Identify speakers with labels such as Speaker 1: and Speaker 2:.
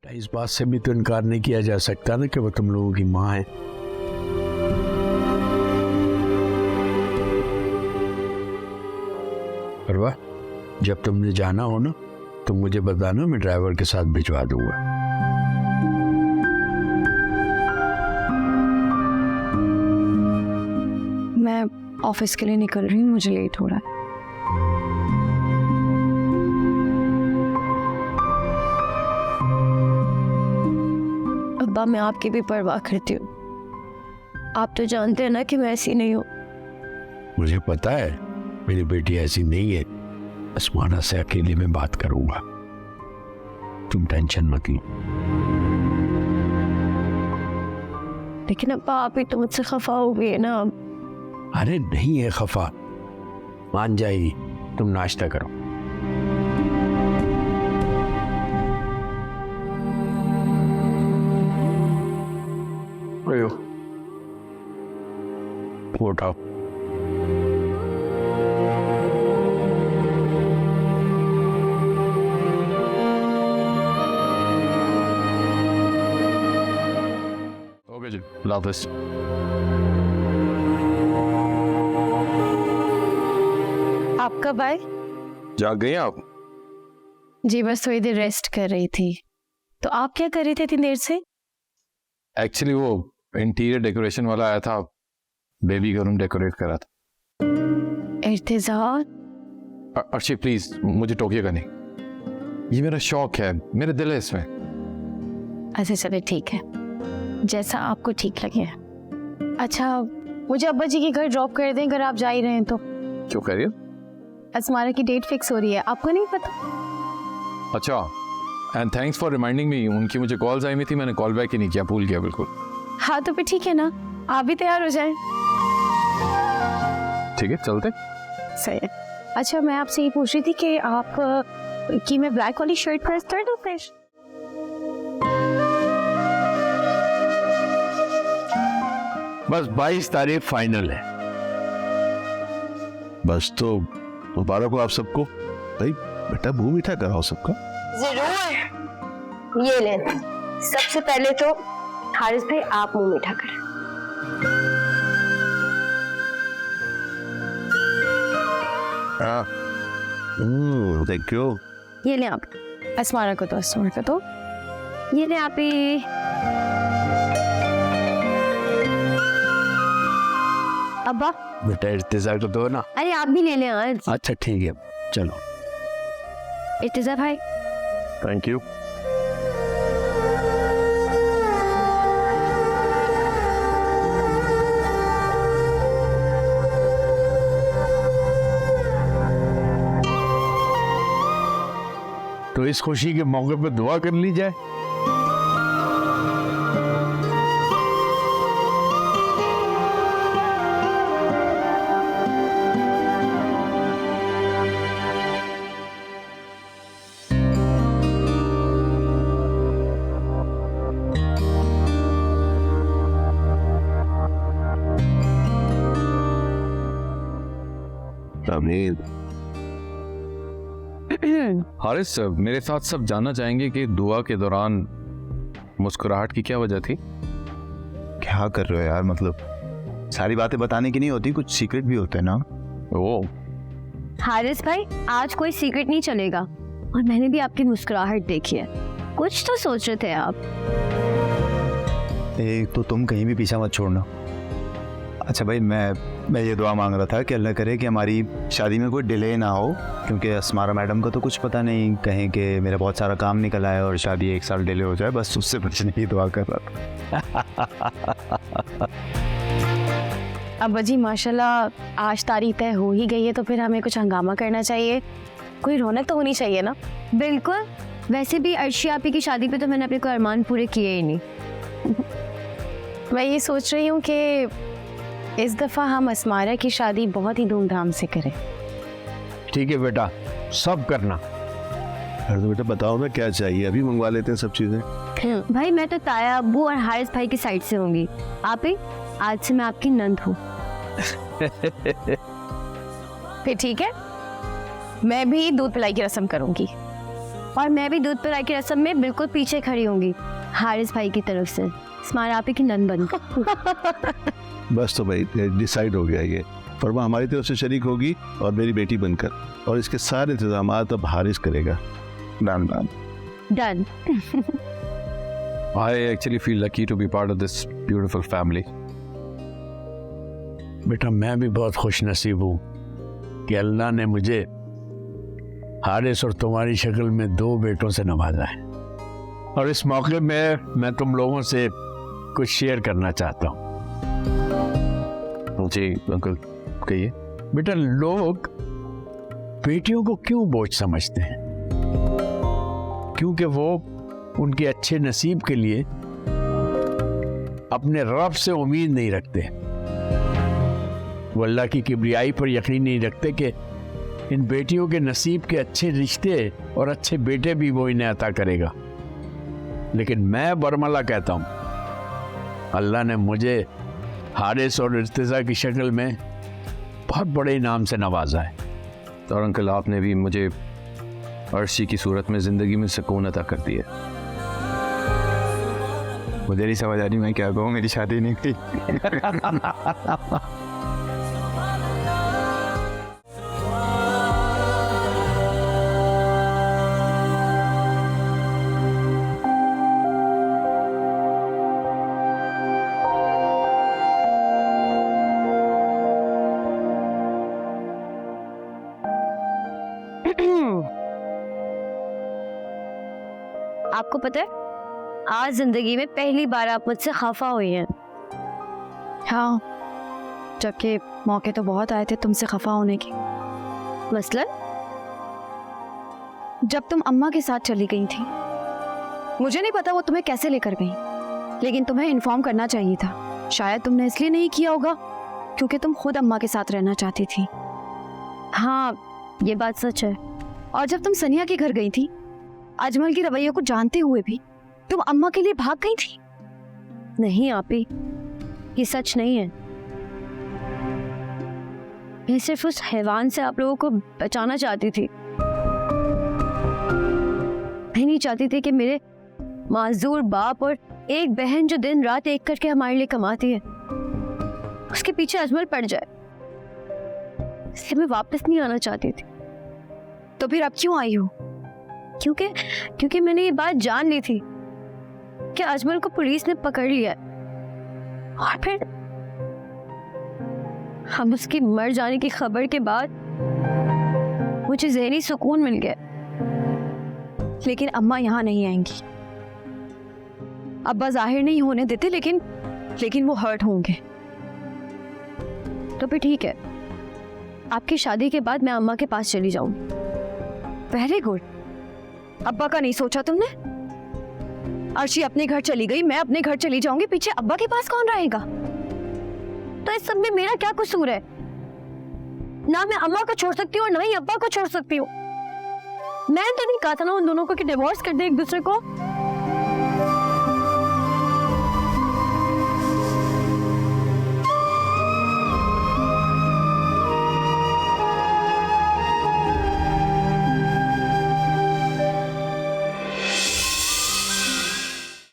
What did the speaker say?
Speaker 1: इस बात से भी तो इनकार नहीं किया जा सकता ना कि वो तुम लोगों की माँ है। परवा, जब तुमने जाना हो ना तो मुझे बताना, मैं ड्राइवर के साथ भिजवा दूंगा।
Speaker 2: मैं ऑफिस के लिए निकल रही हूँ, मुझे लेट हो रहा है। अब्बा, मैं आपकी भी परवाह करती हूँ। आप तो जानते हैं ना कि मैं ऐसी नहीं हूँ।
Speaker 1: मुझे पता है मेरी बेटी ऐसी नहीं है। अस्माना से अकेले में बात करूंगा, तुम टेंशन मत लो।
Speaker 2: लेकिन अब्बा, आप ही तो मुझसे खफा हो गई है ना।
Speaker 1: अरे नहीं है खफा, मान जाएगी। तुम नाश्ता करो। उठाओ।
Speaker 3: ओके जी, हाफिज।
Speaker 2: आप कब आए?
Speaker 3: जाग गई आप?
Speaker 2: जी बस थोड़ी देर रेस्ट कर रही थी। तो आप क्या कर रहे थे इतनी देर से?
Speaker 3: एक्चुअली वो इंटीरियर डेकोरेशन वाला आया था, बेबी का रूम डेकोरेट करा था।
Speaker 2: इर्तिज़ा,
Speaker 3: अर्शी प्लीज मुझे टोकिएगा नहीं, ये मेरा शौक है, मेरे दिल है इसमें।
Speaker 2: अच्छा चले ठीक है, जैसा आपको ठीक लगे। अच्छा, मुझे अब्बा जी के घर ड्रॉप कर दें अगर आप जा ही रहे हैं तो।
Speaker 3: क्यों कह रही हो?
Speaker 2: अस्मारा की डेट फिक्स हो रही है, आपको नहीं पता?
Speaker 3: अच्छा, and thanks for reminding me. उनकी मुझे कॉल्स आई हुई थी, मैंने कॉल बैक ही नहीं किया, भूल गया बिल्कुल।
Speaker 2: हाँ तो फिर ठीक है ना, आप भी तैयार हो जाएं।
Speaker 3: ठीक है चलते।
Speaker 2: सही है। अच्छा, मैं आपसे ये पूछ रही थी कि आप कि मैं ब्लैक वाली शर्ट प्रेस कर दूं फिर?
Speaker 1: बस 22 तारीख फाइनल है।
Speaker 4: बस तो मुबारक हो आप सबको। भाई बेटा मुंह मीठा कराओ सबका।
Speaker 5: जरूर, ये ले। सबसे पहले तो हारिस भाई आप मुंह मीठा करें।
Speaker 4: Thank you.
Speaker 2: ये ले आप। अस्मारा को तो, अस्मारा को तो ये ले आप ही। अब्बा
Speaker 1: बेटा इर्तिज़ा को दो ना।
Speaker 2: अरे आप भी ले लें आज।
Speaker 1: अच्छा ठीक है, चलो।
Speaker 2: इर्तिज़ा भाई।
Speaker 4: Thank you.
Speaker 1: तो इस खुशी के मौके पर दुआ कर ली जाए।
Speaker 3: हारिस, मेरे साथ सब जानना चाहेंगे कि दुआ के दौरान मुस्कुराहट की क्या वजह थी?
Speaker 4: क्या कर रहे हो यार, मतलब सारी बातें बताने की नहीं होती, कुछ सीक्रेट भी होते हैं ना।
Speaker 3: ओ
Speaker 2: हारिस भाई, आज कोई सीक्रेट नहीं चलेगा। और मैंने भी आपकी मुस्कुराहट देखी है, कुछ तो सोच रहे थे आप।
Speaker 4: एक तो तुम कहीं भी पीछा मत छोड़ना। अच्छा भाई, मैं ये दुआ मांग रहा था कि अल्लाह करे कि हमारी शादी में कोई डिले ना हो, क्योंकि अस्मारा मैडम का तो कुछ पता नहीं, कहें कि मेरा बहुत सारा काम निकल आया और शादी 1 साल डिले हो जाए, बस उससे बचने की दुआ कर रहा था।
Speaker 2: अब्बा जी माशाल्लाह आज तारीख तय हो ही गई है, तो फिर हमें कुछ हंगामा करना चाहिए, कोई रौनक तो होनी चाहिए ना। बिल्कुल, वैसे भी अर्शी आपी की शादी पे तो मैंने अपने कोई अरमान पूरे किए ही नहीं। मैं ये सोच रही हूँ कि इस दफ़ा हम अस्मारा की शादी बहुत ही धूमधाम से करें।
Speaker 1: ठीक है बेटा, सब करना।
Speaker 4: अरे तो बेटा बताओ ना क्या चाहिए, अभी मंगवा लेते हैं सब चीजें।
Speaker 2: भाई मैं तो ताया अब्बू और हारिस भाई की साइड से होंगी। आप ही, आज से मैं आपकी नंद हूँ। फिर ठीक है, मैं भी दूध पिलाई की रस्म करूंगी। और मैं भी दूध पिलाई की रस्म में बिल्कुल पीछे खड़ी होंगी, हारिस भाई की तरफ से स्मारा आपी की नन बनकर।
Speaker 6: बस तो भाई डिसाइड हो गया ये, फरमा हमारी तरफ से शरीक होगी और मेरी बेटी बनकर, और इसके सारे इंतजाम अब हारिस करेगा। Done done
Speaker 2: done.
Speaker 3: I actually feel lucky to be part of this beautiful family.
Speaker 1: बेटा मैं भी बहुत खुश नसीब हूँ कि अल्लाह ने मुझे हारिस और तुम्हारी शक्ल में 2 बेटों से नवाजा है। और इस मौके में मैं तुम लोगों से कुछ शेयर करना चाहता हूँ।
Speaker 3: जी अंकल कहिए।
Speaker 1: बेटा लोग बेटियों को क्यों बोझ समझते हैं? क्योंकि वो उनके अच्छे नसीब के लिए अपने रब से उम्मीद नहीं रखते। वो अल्लाह की किबरियाई पर यकीन नहीं रखते कि इन बेटियों के नसीब के अच्छे रिश्ते और अच्छे बेटे भी वो इन्हें अता करेगा। लेकिन मैं बरमला कहता हूँ, अल्लाह ने मुझे हारिस और इर्तिज़ा की शक्ल में बहुत बड़े इनाम से नवाजा है।
Speaker 3: और अंकल आपने भी मुझे अर्शी की सूरत में ज़िंदगी में सुकून अता कर दिया।
Speaker 4: मुझे नहीं समझ आ रही मैं क्या कहूँ, मेरी शादी नहीं थी।
Speaker 2: आपको पता है आज जिंदगी में पहली बार आप मुझसे खफा हुई हैं।
Speaker 7: हाँ, जबकि मौके तो बहुत आए थे तुमसे खफा होने की।
Speaker 2: मसलन
Speaker 7: जब तुम अम्मा के साथ चली गई थी, मुझे नहीं पता वो तुम्हें कैसे लेकर गई, लेकिन तुम्हें इन्फॉर्म करना चाहिए था। शायद तुमने इसलिए नहीं किया होगा क्योंकि तुम खुद अम्मा के साथ रहना चाहती थी।
Speaker 2: हाँ ये बात सच है।
Speaker 7: और जब तुम सनिया के घर गई थी, अजमल की रवैया को जानते हुए भी तुम अम्मा के लिए भाग गई थी।
Speaker 2: नहीं आपी, ये सच नहीं है। मैं सिर्फ उस हैवान से आप लोगों को बचाना चाहती थी। मैं नहीं चाहती थी कि मेरे माजूर बाप और एक बहन जो दिन रात एक करके हमारे लिए कमाती है, उसके पीछे अजमल पड़ जाए। इसलिए मैं वापस नहीं आना चाहती थी।
Speaker 7: तो फिर अब क्यों आई हो?
Speaker 2: क्योंकि मैंने ये बात जान ली थी कि अजमल को पुलिस ने पकड़ लिया है, और फिर हम उसकी मर जाने की खबर के बाद मुझे ज़हनी सुकून मिल गया।
Speaker 7: लेकिन अम्मा यहाँ नहीं आएंगी। अब्बा जाहिर नहीं होने देते, लेकिन वो हर्ट होंगे।
Speaker 2: तो फिर ठीक है, आपकी शादी के बाद मैं अम्मा के पास चली जाऊं।
Speaker 7: Very good. अब्बा का नहीं सोचा तुमने? अर्शी अपने घर चली गई, मैं अपने घर चली जाऊंगी, पीछे अब्बा के पास कौन रहेगा?
Speaker 2: तो इस सब में मेरा क्या कसूर है? ना मैं अम्मा को छोड़ सकती हूँ और ना ही अब्बा को छोड़ सकती हूँ। मैंने तो नहीं कहा था ना उन दोनों को कि डिवोर्स कर दे एक दूसरे को।